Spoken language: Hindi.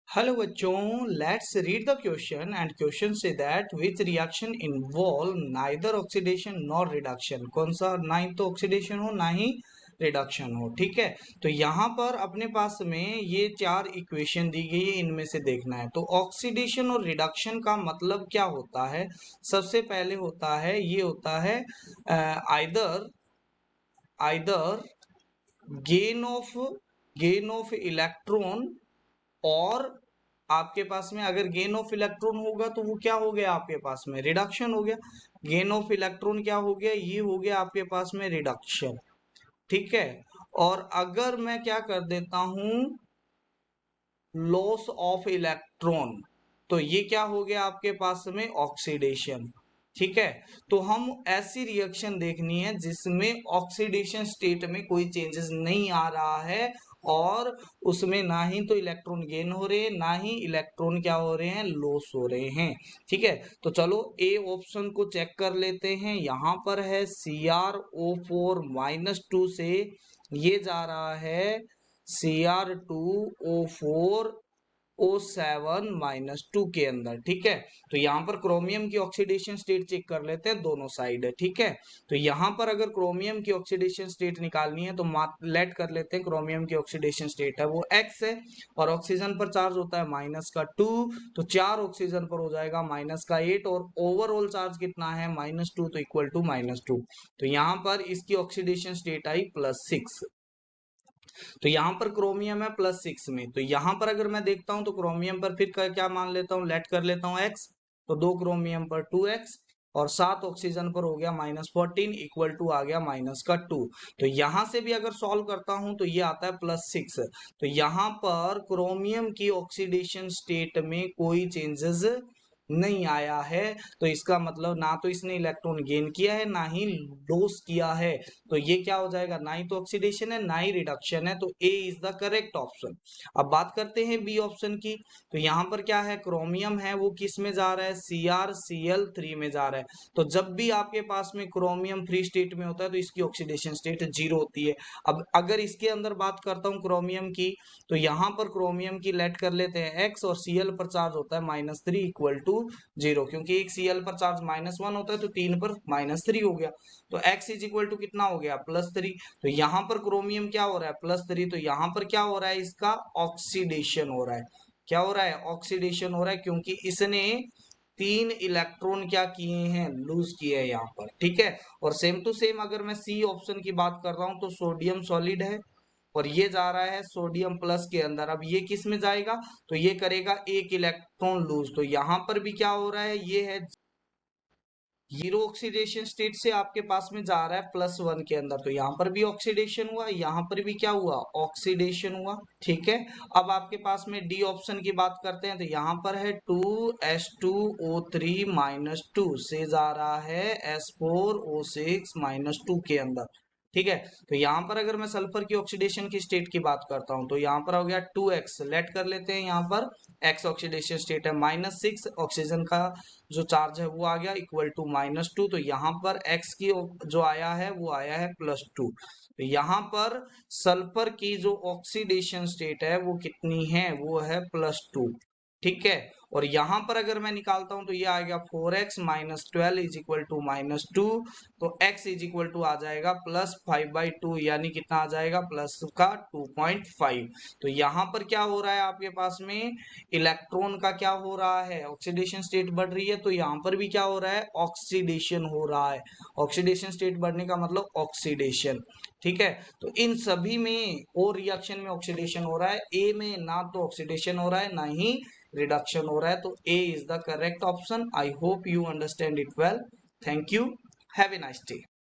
हेलो बच्चों, let's read the question and question say that which reaction involve neither oxidation nor reduction. कौन सा, ना ही तो ऑक्सीडेशन हो ना ही रिडक्शन हो। ठीक है, तो यहाँ पर अपने पास में ये चार इक्वेशन दी गई है, इनमें से देखना है। तो ऑक्सीडेशन और रिडक्शन का मतलब क्या होता है? सबसे पहले होता है, ये होता है either either gain of electron, और आपके पास में अगर गेन ऑफ इलेक्ट्रॉन होगा तो वो क्या हो गया आपके पास में, रिडक्शन हो गया। गेन ऑफ इलेक्ट्रॉन क्या हो गया, ये हो गया आपके पास में रिडक्शन। ठीक है, और अगर मैं क्या कर देता हूं, लॉस ऑफ इलेक्ट्रॉन, तो ये क्या हो गया आपके पास में, ऑक्सीडेशन। ठीक है, तो हम ऐसी रिएक्शन देखनी है जिसमें ऑक्सीडेशन स्टेट में कोई चेंजेस नहीं आ रहा है, और उसमें ना ही तो इलेक्ट्रॉन गेन हो रहे हैं ना ही इलेक्ट्रॉन क्या हो रहे हैं, लॉस हो रहे हैं। ठीक है, तो चलो ए ऑप्शन को चेक कर लेते हैं। यहां पर है CrO4 -2 से ये जा रहा है Cr2O4 O7-2 के अंदर। ठीक है, तो यहाँ पर क्रोमियम की ऑक्सीडेशन स्टेट चेक कर लेते हैं दोनों साइड है। ठीक है, तो यहाँ पर अगर क्रोमियम की ऑक्सीडेशन स्टेट निकालनी है तो लेट कर लेते हैं, क्रोमियम की ऑक्सीडेशन स्टेट है वो X है, और ऑक्सीजन पर चार्ज होता है -2, तो 4 ऑक्सीजन पर हो जाएगा -8, और ओवरऑल चार्ज कितना है, -2, तो इक्वल टू -2। तो यहाँ पर इसकी ऑक्सीडेशन स्टेट आई +6। तो यहाँ पर क्रोमियम है +6 में, तो यहाँ पर अगर मैं देखता हूं तो क्रोमियम पर फिर क्या मान लेता हूँ, लेट कर लेता हूँ x, तो 2 क्रोमियम पर 2x, और 7 ऑक्सीजन पर हो गया -14, इक्वल टू आ गया -2। तो यहां से भी अगर सॉल्व करता हूं तो ये आता है +6। तो यहाँ पर क्रोमियम की ऑक्सीडेशन स्टेट में कोई चेंजेस नहीं आया है, तो इसका मतलब ना तो इसने इलेक्ट्रॉन गेन किया है ना ही लॉस किया है। तो ये क्या हो जाएगा, ना ही तो ऑक्सीडेशन है ना ही रिडक्शन है, तो A is the correct option. अब बात करते हैं बी ऑप्शन की। तो यहाँ पर क्या है, क्रोमियम है वो किस में जा रहा है, CrCl3 में जा रहा है। तो जब भी आपके पास में क्रोमियम फ्री स्टेट में होता है तो इसकी ऑक्सीडेशन स्टेट 0 होती है। अब अगर इसके अंदर बात करता हूँ क्रोमियम की, तो यहाँ पर क्रोमियम की लेट कर लेते हैं x, और Cl पर चार्ज होता है -3 इक्वल टू 0, क्योंकि एक Cl पर चार्ज -1 होता है तो 3 पर -3 हो गया, तो x इज इक्वल टू कितना हो गया, +3। तो यहाँ पर क्रोमियम क्या हो रहा है, +3, तो यहाँ पर क्या हो रहा है, इसका ऑक्सीडेशन हो रहा है। क्या हो रहा है, ऑक्सीडेशन हो रहा है, क्योंकि इसने 3 इलेक्ट्रॉन क्या किए हैं, लूज किए हैं यहाँ पर। ठीक है, और सेम टू सेम अगर मैं सी ऑप्शन की बात कर रहा हूँ तो सोडियम सॉलिड है, और ये जा रहा है सोडियम प्लस के अंदर। अब ये किस में जाएगा, तो ये करेगा 1 इलेक्ट्रॉन लूज, तो यहाँ पर भी क्या हो रहा है, ये है 0 ऑक्सीडेशन स्टेट से आपके पास में जा रहा है +1 के अंदर, तो यहाँ पर भी ऑक्सीडेशन हुआ, यहाँ पर भी क्या हुआ, ऑक्सीडेशन हुआ। ठीक है, अब आपके पास में डी ऑप्शन की बात करते हैं, तो यहाँ पर है 2s2O3-2 से जा रहा है S4O6-2 के अंदर। ठीक है, तो यहाँ पर अगर मैं सल्फर की ऑक्सीडेशन की स्टेट की बात करता हूँ तो यहाँ पर हो गया 2x, लेट कर लेते हैं, यहाँ पर x ऑक्सीडेशन स्टेट है -6, ऑक्सीजन का जो चार्ज है वो आ गया इक्वल टू -2, तो यहाँ पर x की जो आया है वो आया है +2। तो यहाँ पर सल्फर की जो ऑक्सीडेशन स्टेट है वो कितनी है, वो है +2। ठीक है, और यहाँ पर अगर मैं निकालता हूं तो ये आ गया 4x - 12 इज इक्वल टू -2, तो x इज इक्वल टू आ जाएगा +5/2, यानी कितना आ जाएगा, प्लस का 2.5। तो यहाँ पर क्या हो रहा है आपके पास में, इलेक्ट्रॉन का क्या हो रहा है, ऑक्सीडेशन स्टेट बढ़ रही है, तो यहाँ पर भी क्या हो रहा है, ऑक्सीडेशन हो रहा है। ऑक्सीडेशन स्टेट बढ़ने का मतलब ऑक्सीडेशन। ठीक है, तो इन सभी में और रिएक्शन में ऑक्सीडेशन हो रहा है, ए में ना तो ऑक्सीडेशन हो रहा है ना ही रिडक्शन हो रहा है, तो A is the correct option. I hope you understand it well. Thank you, have a nice day.